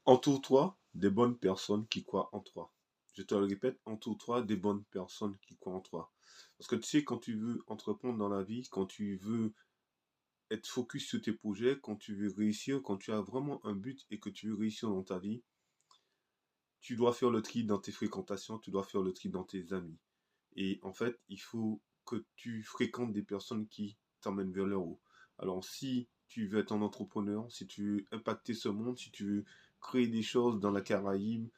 Entoure-toi des bonnes personnes qui croient en toi. Je te le répète, entoure-toi des bonnes personnes qui croient en toi. Parce que tu sais, quand tu veux entreprendre dans la vie, quand tu veux être focus sur tes projets, quand tu veux réussir, quand tu as vraiment un but et que tu veux réussir dans ta vie, tu dois faire le tri dans tes fréquentations, tu dois faire le tri dans tes amis. Et en fait, il faut que tu fréquentes des personnes qui t'emmènent vers le haut. Alors, si tu veux être un entrepreneur, si tu veux impacter ce monde, si tu veux créer des choses dans la Caraïbe,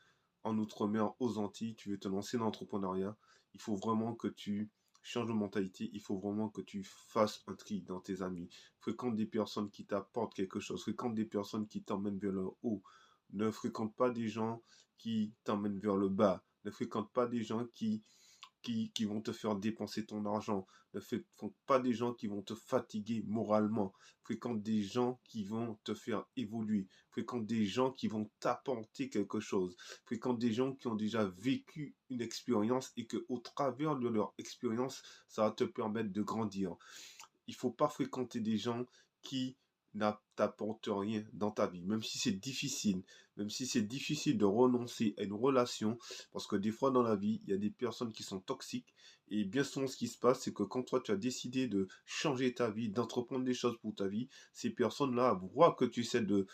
en Outre-mer, aux Antilles, tu veux te lancer dans l'entrepreneuriat, il faut vraiment que tu changes de mentalité, il faut vraiment que tu fasses un tri dans tes amis. Fréquente des personnes qui t'apportent quelque chose, fréquente des personnes qui t'emmènent vers le haut. Ne fréquente pas des gens qui t'emmènent vers le bas. Ne fréquente pas des gens qui vont te faire dépenser ton argent. Ne fréquente pas des gens qui vont te fatiguer moralement. Fréquente des gens qui vont te faire évoluer. Fréquente des gens qui vont t'apporter quelque chose. Fréquente des gens qui ont déjà vécu une expérience et que au travers de leur expérience, ça va te permettre de grandir. Il faut pas fréquenter des gens qui t'apportent rien dans ta vie, même si c'est difficile, même si c'est difficile de renoncer à une relation, parce que des fois dans la vie, il y a des personnes qui sont toxiques, et bien souvent ce qui se passe, c'est que quand toi tu as décidé de changer ta vie, d'entreprendre des choses pour ta vie, ces personnes-là voient que tu essaies de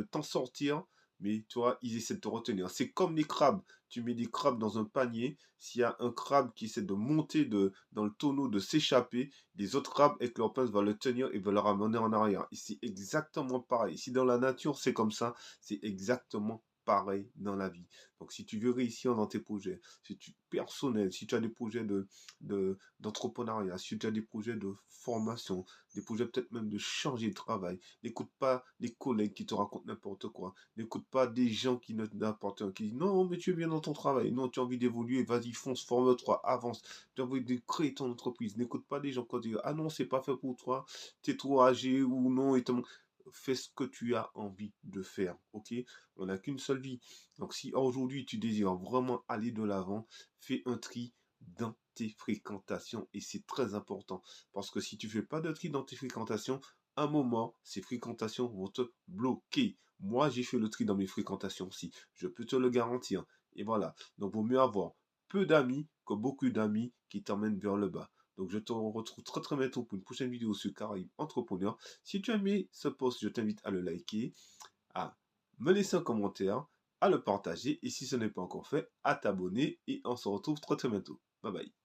t'en sortir, mais toi, ils essaient de te retenir. C'est comme les crabes. Tu mets des crabes dans un panier. S'il y a un crabe qui essaie de monter dans le tonneau, de s'échapper, les autres crabes avec leur pince vont le tenir et vont le ramener en arrière. Et c'est exactement pareil. Si dans la nature c'est comme ça, c'est exactement pareil dans la vie. Donc si tu veux réussir dans tes projets, si tu personnels, si tu as des projets d'entrepreneuriat, si tu as des projets de formation, des projets peut-être même de changer de travail, n'écoute pas les collègues qui te racontent n'importe quoi. N'écoute pas des gens qui ne n'importe qui disent non mais tu es bien dans ton travail, non tu as envie d'évoluer, vas-y fonce, forme-toi, avance, tu as envie de créer ton entreprise. N'écoute pas des gens qui disent ah non c'est pas fait pour toi, tu es trop âgé ou non et fais ce que tu as envie de faire, ok? On n'a qu'une seule vie. Donc si aujourd'hui tu désires vraiment aller de l'avant, fais un tri dans tes fréquentations et c'est très important parce que si tu fais pas de tri dans tes fréquentations, un moment, ces fréquentations vont te bloquer. Moi, j'ai fait le tri dans mes fréquentations aussi. Je peux te le garantir. Et voilà. Donc, vaut mieux avoir peu d'amis que beaucoup d'amis qui t'emmènent vers le bas. Donc, je te retrouve très très bientôt pour une prochaine vidéo sur Caraïbes Entrepreneur. Si tu as aimé ce post, je t'invite à le liker, à me laisser un commentaire, à le partager et si ce n'est pas encore fait, à t'abonner et on se retrouve très très bientôt. Bye bye.